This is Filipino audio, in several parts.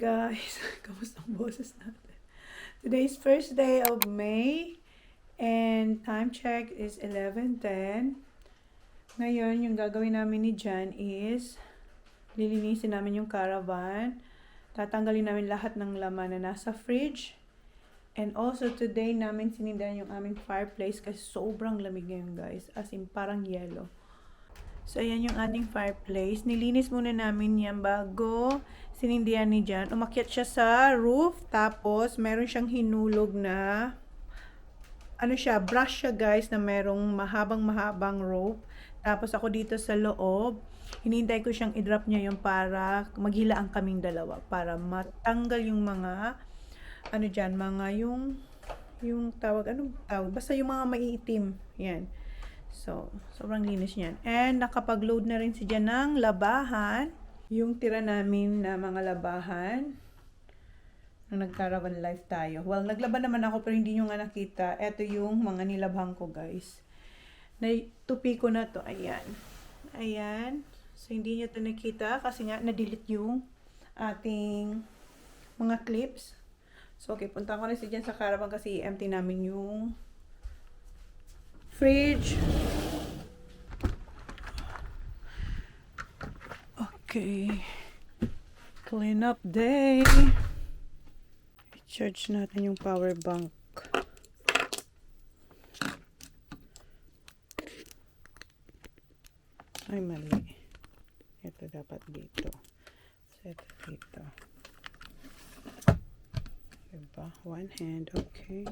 guys, kamusta ang boses natin? Today's first day of May and time check is 11:10. Ngayon, yung gagawin namin ni Jan is lilinisin namin yung caravan. Tatanggalin namin lahat ng laman na nasa fridge. And also today namin sinindihan yung aming fireplace kasi sobrang lamig ngayon guys. As in parang yellow. So, ayan yung ating fireplace. Nilinis muna namin yan bago sinindihan ni Jan. Umakyat siya sa roof. Tapos, meron siyang hinulog na brush siya guys na merong mahabang rope. Tapos, ako dito sa loob. Hinintay ko siyang i-drop niya yung para maghila ang kaming dalawa. Para matanggal yung mga, yung tawag, basta yung mga maiitim. Yan. So, sobrang linis niyan. And, nakapag-load na rin si Jan ng labahan. Yung tira namin na mga labahan. Nung nag-caravan life tayo. Well, naglaban naman ako pero hindi nyo nga nakita. Ito yung mga nilabhan ko, guys. Tupi ko na to. Ayan. Ayan. So, hindi nyo to nakita kasi nga na-delete yung ating mga clips. So, okay. Punta ko na si Jan sa caravan kasi empty namin yung fridge. Okay. Clean up day. I-charge natin yung power bank. Ay, mali. Ito dapat dito. So, ito dito. Diba? One hand. Okay.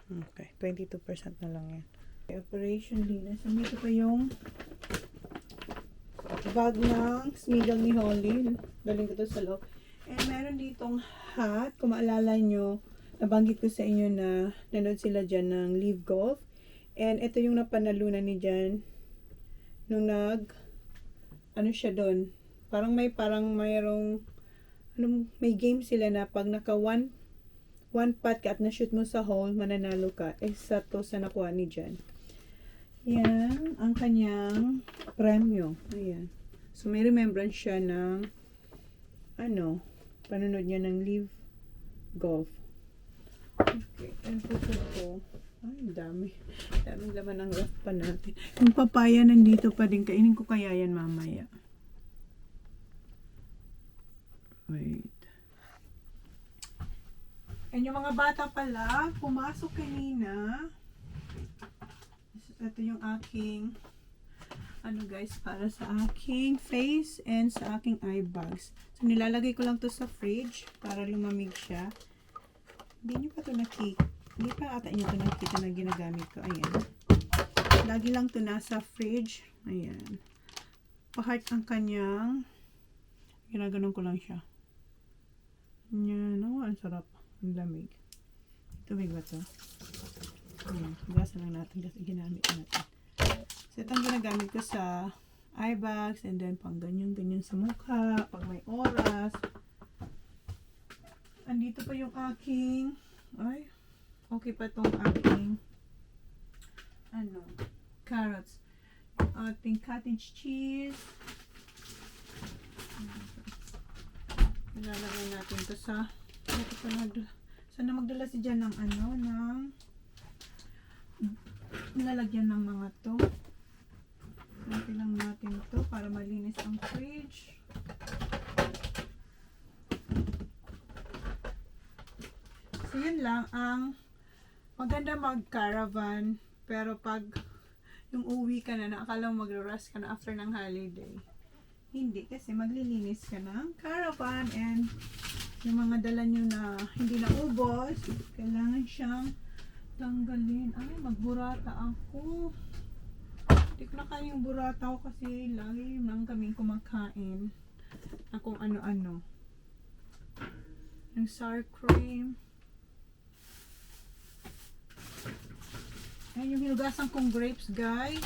Okay, 22% na lang yan. Okay, operation linis. Nandito pa yung bag ng smiggle ni Holly. Daling ko to sa loob. And meron ditong hat. Kung maalala nyo, nabanggit ko sa inyo na nanood sila dyan ng Live Golf. And ito yung napanalunan ni Jan nung siya doon. May game sila na pag naka one pot ka at na-shoot mo sa hole, mananalo ka. Sa to sa nakuha ni Jan. Yan, ang kanyang premyo. Ayan. So, may remembrance siya ng panunod niya ng Live Golf. Okay, and po. Ay, dami. Daming laman ng ref pa natin. Yung papaya nandito pa din. Kainin ko kaya yan mamaya. Wait. And yung mga bata pala, pumasok kanina. Ito yung aking, guys, para sa aking face and sa aking eye bags. So, nilalagay ko lang to sa fridge para lumamig siya. Hindi pa ata nyo to nakita na ginagamit ko. Ayan. Lagi lang to nasa fridge. Ayan. Pa-heart ang kanyang, ginaganon ko lang siya. Ayan. Oh, ang sarap. Ang lamig. Tubig ba ito? Ayan. Gasa lang natin kasi ginamit natin. So, itong ginagamit ko sa eye bags and then pang ganyan sa mukha pag may oras. Andito pa yung aking okay pa itong aking carrots. Yung ating cottage cheese. Ilalagay natin ito sa sana magdala si Jan ng nilalagyan ng mga to. Natin lang natin to para malinis ang fridge. So yun lang ang maganda mag-caravan pero pag yung uwi ka na akala mo mag-rest ka na after ng holiday. Hindi kasi maglilinis ka ng caravan and yung mga dala nyo na hindi naubos, kailangan siyang tanggalin. Ay, magburata ako. Hindi ko na kaya yung burata ko kasi lagi lang kaming kumakain na kung ano-ano. Yung sour cream. Ayan yung hinugasan kong grapes, guys.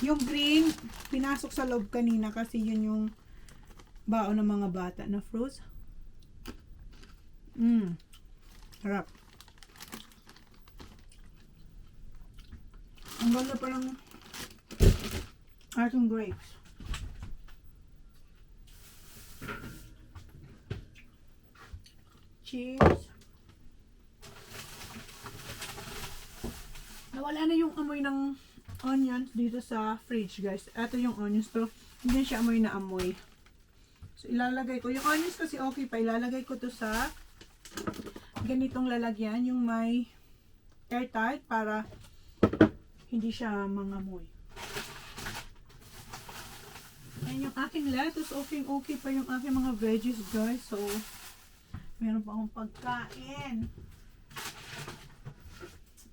Yung green, pinasok sa loob kanina kasi yun yung baon ng mga bata na fruits. Harap. Ang ganda pa lang Ating grapes. Cheers. Nawala na yung amoy ng onions dito sa fridge, guys. Ito yung onions to. Hindi siya amoy na amoy. So, ilalagay ko. Yung onions kasi okay pa. Ilalagay ko to sa ganitong lalagyan. Yung may airtight para hindi siya mangamoy. Ayan yung aking lettuce. Okay pa yung aking mga veggies, guys. So, meron pa akong pagkain.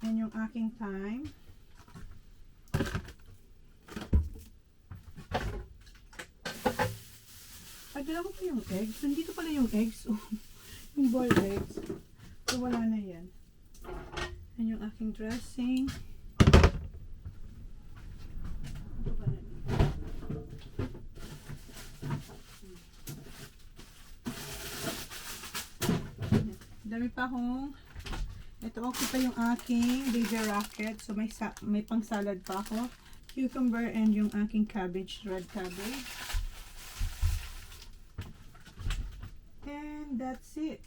Ayan yung aking thyme. Dala ko pa yung eggs. Nandito pala yung eggs. Yung boiled eggs. So, wala na yan. Ayan yung aking dressing. Ito ba na? Dami pa akong ito okay pa yung aking baby rocket. So may pang salad pa ako. Cucumber and yung aking cabbage, red cabbage. And that's it.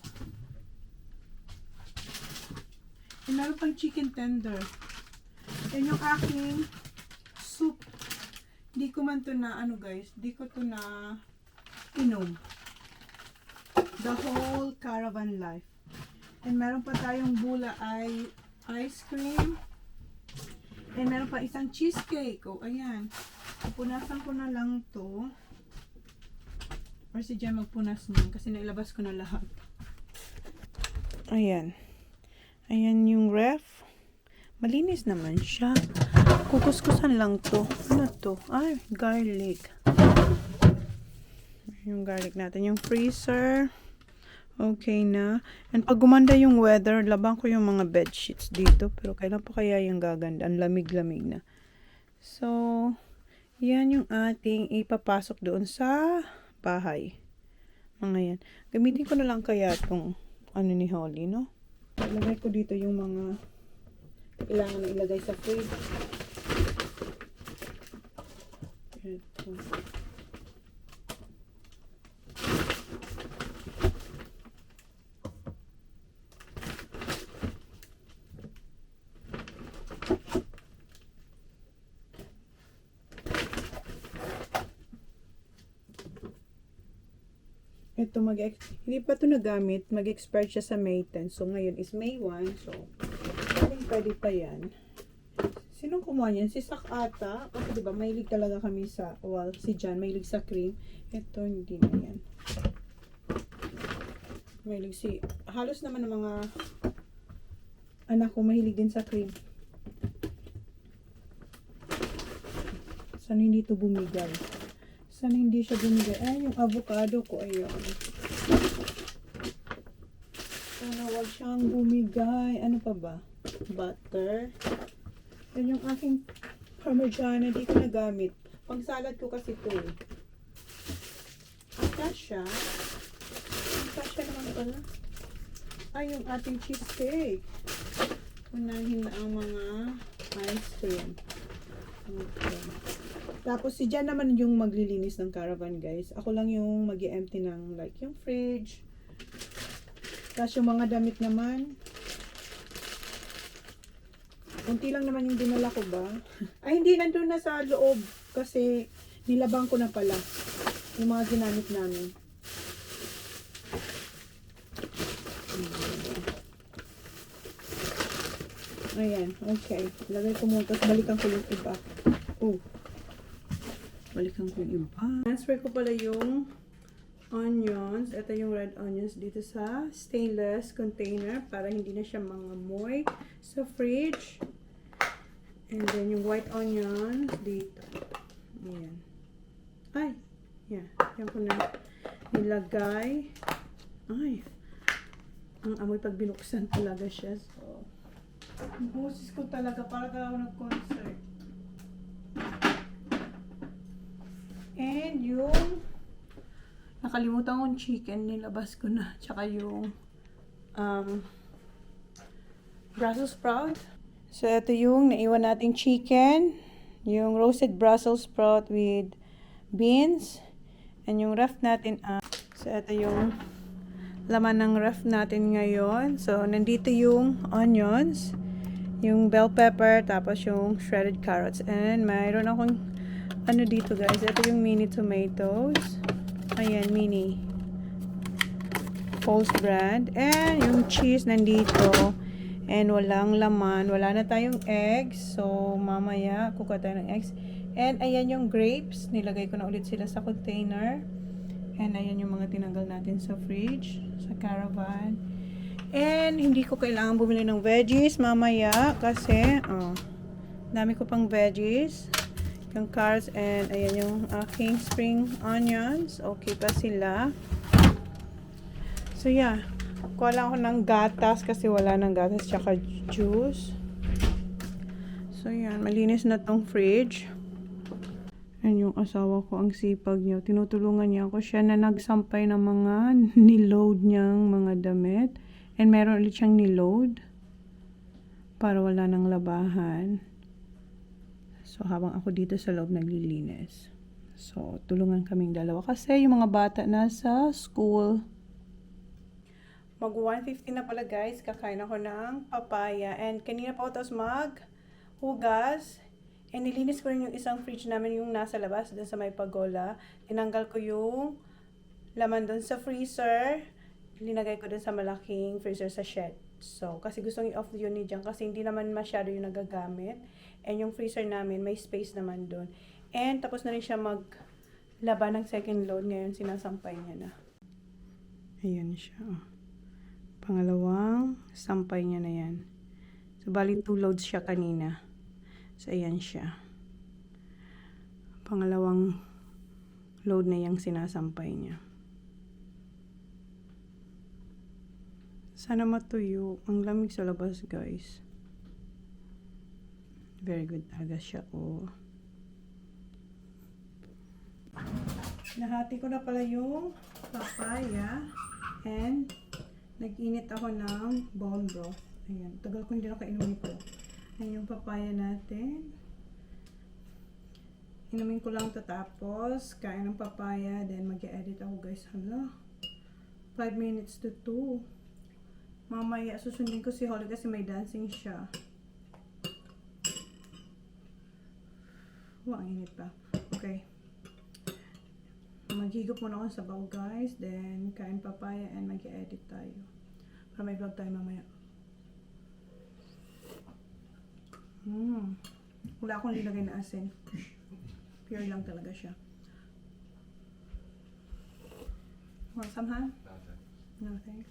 And meron pang chicken tender. And yung aking soup. Di ko man to na guys. Di ko to na inom. The whole caravan life. And meron pa tayong bula ay ice cream. And meron pa isang cheesecake. O, ayan. Pupunasan ko na lang to. Or si Jem magpunas niyan kasi nailabas ko na lahat. Ayan. Ayan yung ref. Malinis naman siya. Kukuskusan lang to. Ano to? Ay, garlic. Yung garlic natin. Yung freezer. Okay na. And pag gumanda yung weather, laban ko yung mga bed sheets dito. Pero kailan pa kaya yung gaganda? Ang lamig-lamig na. So, yan yung ating ipapasok doon sa bahay. Mga yan. Gamitin ko na lang kaya itong ano ni Holly, no? Ilagay ko dito yung mga kailangan na ilagay sa fridge. Ito. Ito hindi pa ito nagamit, mag-expire siya sa May 10. So ngayon is May 1. So pwede pa yan. Sinong kumuha niyan? Si Sak ata. Kasi diba mahilig talaga kami sa, well, si Jan mahilig sa cream. Ito hindi na yan. Mahilig halos naman ng mga anak ko mahilig din sa cream. Sana hindi ito bumigay. Sana hindi siya bumigay. Ay, yung avocado ko. Ayun. Sana wag siyang bumigay. Ano pa ba? Butter. Yan yung aking parmigiana. Di ko nagamit. Pang salad ko kasi ito eh. Kasha. Kasha naman pala. Ay, yung ating cheesecake. Unahin na ang mga ice cream. Okay. Tapos si Jan naman yung maglilinis ng caravan, guys. Ako lang yung mag-i-empty ng like yung fridge. Tapos yung mga damit naman. Kunti lang naman yung dinala ko ba. Ay hindi, nandun na sa loob. Kasi nilabang ko na pala yung mga ginamit namin. Ayan, okay. Lagay ko muna. Tapos balikan ko yung iba. Oh. Balikan ko yung iba. Transfer ko pala yung onions. Ito yung red onions dito sa stainless container para hindi na siya mangamoy sa fridge. And then yung white onions dito. Ayan. Ay! Yeah. Yan ko na nilagay. Ay! Ang amoy pag binuksan talaga siya. So, ang boses ko talaga para ako nag-concert. And yung nakalimutan kong chicken, nilabas ko na. Tsaka yung Brussels sprout. So, ito yung naiwan nating chicken. yung roasted Brussels sprout with beans. And yung ref natin, so ito yung laman ng ref natin ngayon. So, nandito yung onions, yung bell pepper, tapos yung shredded carrots. And mayroon akong, ano dito guys, ito yung mini tomatoes. Ayan, mini. Pulse brand. And yung cheese nandito. And walang laman. Wala na tayong eggs. So, mamaya, kukuha tayo ng eggs. And ayan yung grapes. Nilagay ko na ulit sila sa container. And ayan yung mga tinanggal natin sa fridge. Sa caravan. And hindi ko kailangan bumili ng veggies mamaya. Kasi, dami ko pang veggies. Yung carrots. And ayan yung aking spring onions. Okay pa sila. So, yeah. Kuha lang ako ng gatas kasi wala ng gatas tsaka juice. So, yan. Malinis na tong fridge. And yung asawa ko, ang sipag niya. Tinutulungan niya ako siya na nagsampay ng mga niload niyang mga damit. And meron ulit siyang niload para wala nang labahan. So, habang ako dito sa loob naglilinis. So, tulungan kaming dalawa. Kasi yung mga bata nasa school. Mag 1:50 na pala guys, kakain ako ng papaya. And kanina pa ako tapos maghugas. And nilinis ko rin yung isang fridge namin yung nasa labas, dun sa may pagola. Tinanggal ko yung laman dun sa freezer. Linagay ko dun sa malaking freezer sa shed. So, kasi gustong i-off yun ni Jan kasi hindi naman masyado yung nagagamit. And yung freezer namin, may space naman dun. And tapos na rin siya maglaba ng second load. Ngayon, sinasampay niya na. Ayan siya. Pangalawang sampay niya na yan. So, bali 2 loads siya kanina. So, ayan siya. Pangalawang load na yung sinasampay niya. Sana matuyo. Ang lamig sa labas, guys. Very good talaga siya, Nahati ko na pala yung papaya. And nag-init ako ng bone broth. Ayan. Tagal ko hindi nakainom ito. Ayan yung papaya natin. Inumin ko lang ito tapos kain ng papaya. Then mag-edit ako guys. Hala. 5 minutes to 2. Mamaya susundin ko si Holly kasi may dancing siya. Wow, ang init pa. Okay. Maghigop muna ako sa bowl guys. Then kain papaya and mag-edit tayo. Para may vlog tayo mamaya. Wala akong nilagay na asin. Pure lang talaga siya. Want some, ha? No, thanks.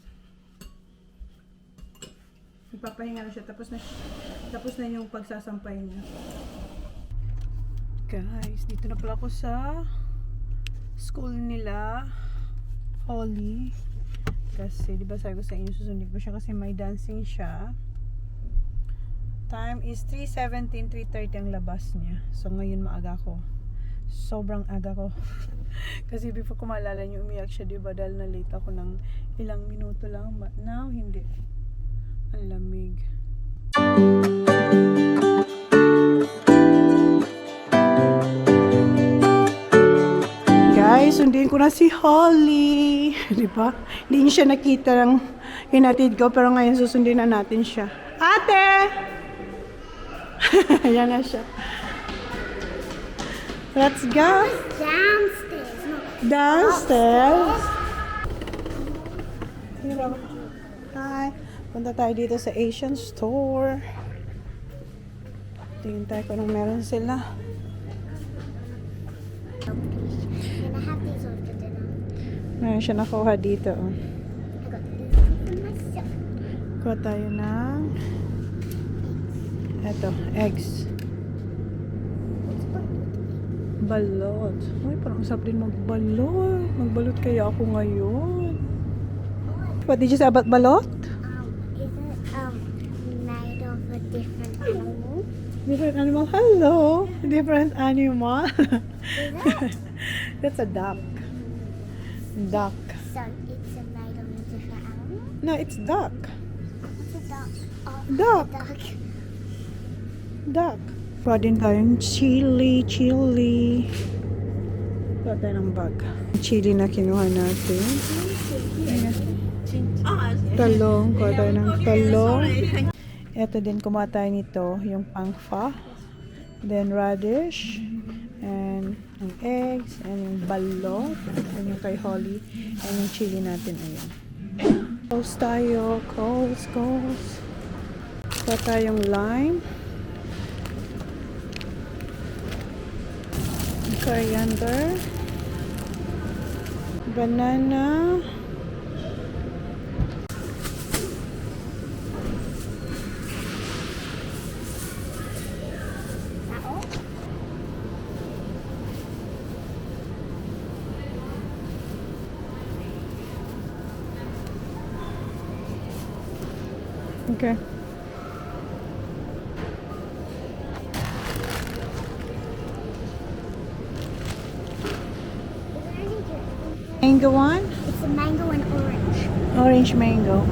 Nagpapahinga na siya. Tapos na yung pagsasampay niya. Guys, dito na pala ako sa school nila. Holly. Kasi, di ba sabi ko sa inyo, susundin ko siya kasi may dancing siya. Time is 3:17, 3:30 ang labas niya. So, ngayon maaga ko. Sobrang aga ko. Kasi before ko maalala niyo, umiyak siya, di ba? Dahil na late ako ng ilang minuto lang. But now, hindi. Ang lamig. Guys, sundin ko na si Holly. Di ba? Hindi niya siya nakita ng hinatid ko, pero ngayon susundin na natin siya. Ate! Ayan na siya. Let's go. Downstairs. Downstairs. Hi. Punta tayo dito sa Asian store. Tingin tayo kung anong meron sila. Can I have these all for dinner? Meron siya nakuha dito. I got these for myself. Kuha tayo ng eto, eggs. Balot. Uy, parang usap din magbalot. Magbalot kaya ako ngayon. What did you say about balot? Is it made of a different animal? Different animal? Hello! Different animal? Is it? That's a duck. Duck. So it's made of a different animal? No, it's duck. It's a duck. Oh, Duck. a duck. Duck. Pa din tayong chili. Kuha tayo ng bag. Chili na kinuha natin. Ayan. Talong. Kuha tayo ng talong. Ito din kumuha tayo nito. Yung pangfa. Then radish. And yung eggs. And yung balot. And yung kay Holly. And yung chili natin. Ayan. Coles tayo. Coles. Kuha tayong lime. Coriander. Banana. Okay. Mango one? It's a mango and orange. Orange mango.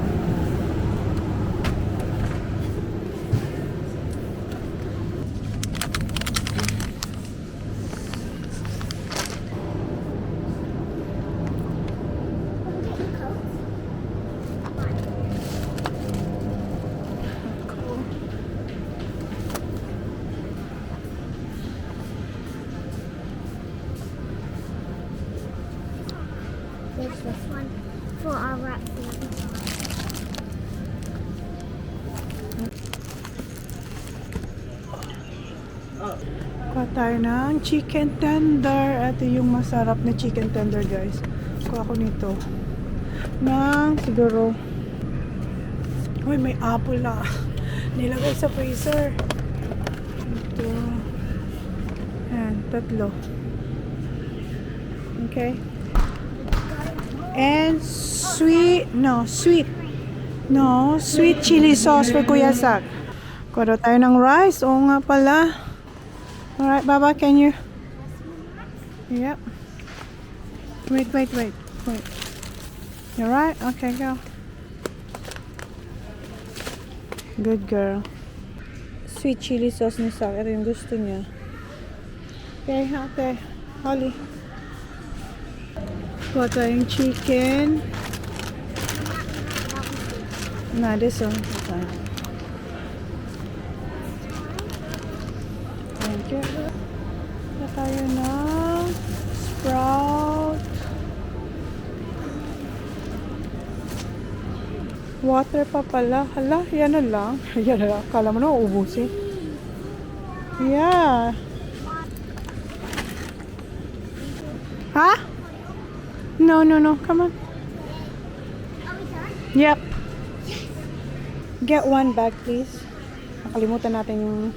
There's this one for our wrap. Kuha tayo ng chicken tender. Ito yung masarap na chicken tender, guys. Kuha ko nito. Siguro. Uy, may apple na. Nilagay sa freezer. Ito. Ayan, 3. Okay. And sweet chili sauce for Kuya Sak. Kuha tayo ng rice. Oo nga pala. Alright, Baba, can you? Yep. Wait. You alright? Okay, go. Good girl. Sweet chili sauce ni Sak. Ito yung gusto niya. Okay. Holly. Kuha tayong chicken. This one. Thank you. Kuha tayo ng sprout. Water pa pala. Hala, yan na lang. Kala mo na uubusin. Yeah. Ha? No. Come on. Yep. Get one bag, please. Nakalimutan natin yung...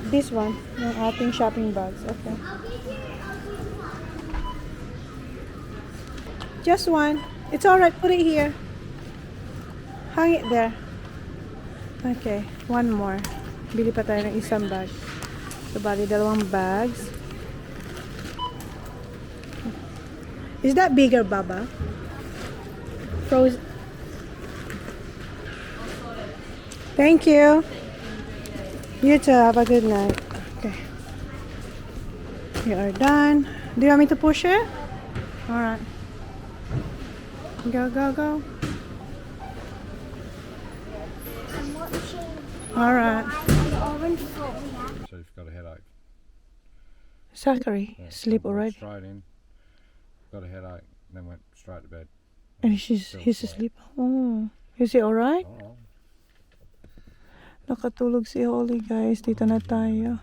this one. Yung ating shopping bags. Okay. Just one. It's alright. Put it here. Hang it there. Okay. One more. Bili pa tayo ng isang bag. So, bali 2 bags. Is that bigger, Baba? Frozen. Thank you. You too. Have a good night. Okay. You are done. Do you want me to push it? Alright. Go. Alright. So you've got a headache. Zachary, sleep Went already. Straight in, got a headache, then went straight to bed. And he's asleep. Oh, is he alright? Oh, Nakatulog si Holly, guys. Dito na tayo.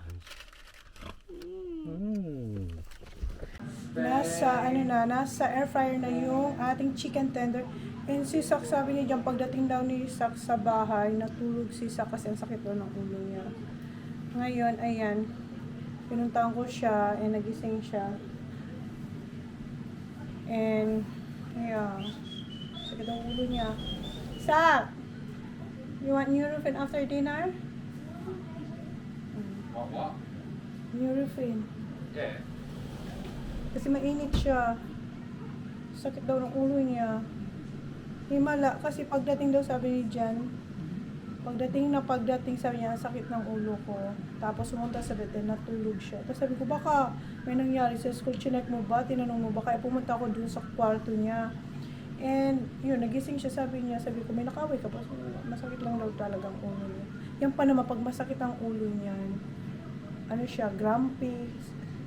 Nasa air fryer na yung ating chicken tender. And si Sak, sabi niya dyan, pagdating daw ni Sak sa bahay, natulog si Sak kasi ang sakit daw ng ulo niya. Ngayon, ayan, pinuntahan ko siya and nagising siya. And, ayan, sakit ang ulo niya. Sak! You want Nurofen after dinner? What? Nurofen. Yeah. Kasi mainit siya. Sakit daw ng ulo niya. Himala, kasi pagdating daw sabi ni Jan, Pagdating sabi niya, sakit ng ulo ko. Tapos pumunta sa vet, natulog siya. Tapos sabi ko, baka may nangyari sa school, chinek mo ba? Tinanong mo ba? Kaya pumunta ako dun sa kwarto niya. And yun, nagising siya, sabi ko, may nakaway ka pa? So, masakit lang daw talagang ulo niya. Yan pa naman, pag masakit ang ulo niyan, ano siya, grumpy,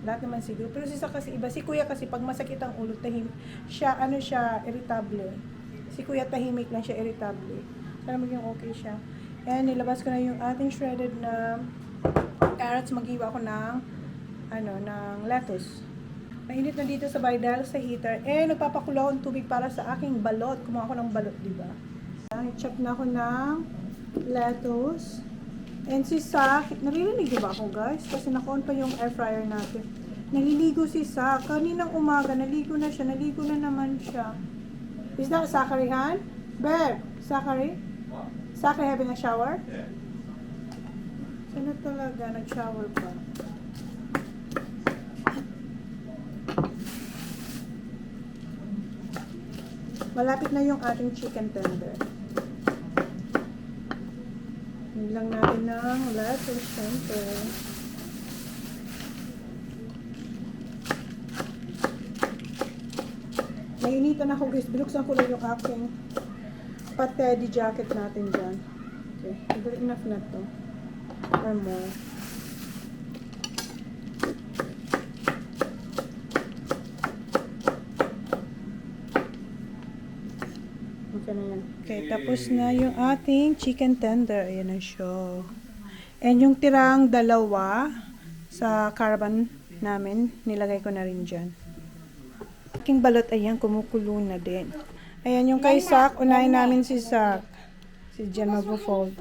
lahat naman siguro. Pero si Sak kasi iba. Si Kuya kasi, pag masakit ang ulo, siya, irritable. Si Kuya tahimik lang siya, irritable. Sana maging okay siya. And nilabas ko na yung ating shredded na carrots. Mag-iwa ko ng lettuce. Mainit na dito sa bahay dahil sa heater. Nagpapakulo akong tubig para sa aking balot. Kumuha ako ng balot, diba? I-chop na ako ng lettuce. And si Sak, naririnig diba ako guys? Kasi naka-on pa yung air fryer natin. Naliligo si Sak. Kaninang umaga, naligo na siya. Naligo na naman siya. Is that Zachary, Han? Bear, Zachary? Zachary having a shower? Yeah. Sana talaga, nag-shower pa. Malapit na yung ating chicken tender. Hindi lang natin ng lettuce, syempre. Nainitan ako guys. Binuksan ko lang yung aking patedi jacket natin dyan. Okay. Good enough na to. Or more. Okay na yan. Okay, tapos na yung ating chicken tender. Ayan na siya. And yung tirang dalawa sa caravan namin, nilagay ko na rin dyan. Aking balot, ayan, kumukulo na din. Ayan, yung kay Sak, unahin namin si Sak. Si Jen mag-fold.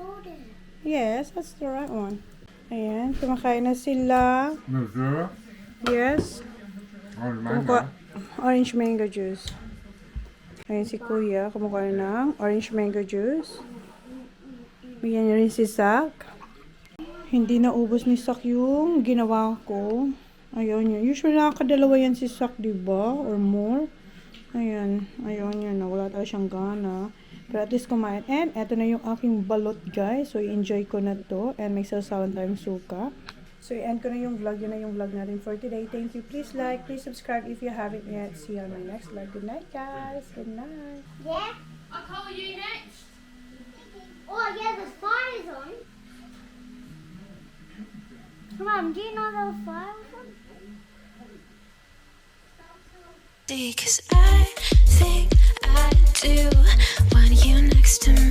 Yes, that's the right one. Ayan, kumakain na sila. Yes. Orange mango juice. Ayan si Kuya, kumakain ng orange mango juice. Bigyan niya rin si Sak. Hindi na ubos ni Sak yung ginawa ko. Ayaw niya. Usually nakakadalawa yan si Sak, diba? Or more. Ayan. Ayaw niya na. Wala tayo siyang gana. Pero at least kumain. And eto na yung aking balot, guys. So, i-enjoy ko na to. And may sausawan tayong suka. So, i-end ko na yung vlog. Yun na yung vlog natin for today. Thank you. Please like, please subscribe if you haven't yet. See you on my next vlog. Good night, guys. Good night. Yeah? I'll call you next. Oh, yeah, the fire's on. Mom, do you know the fire was on? Cause I think I do want you next to me.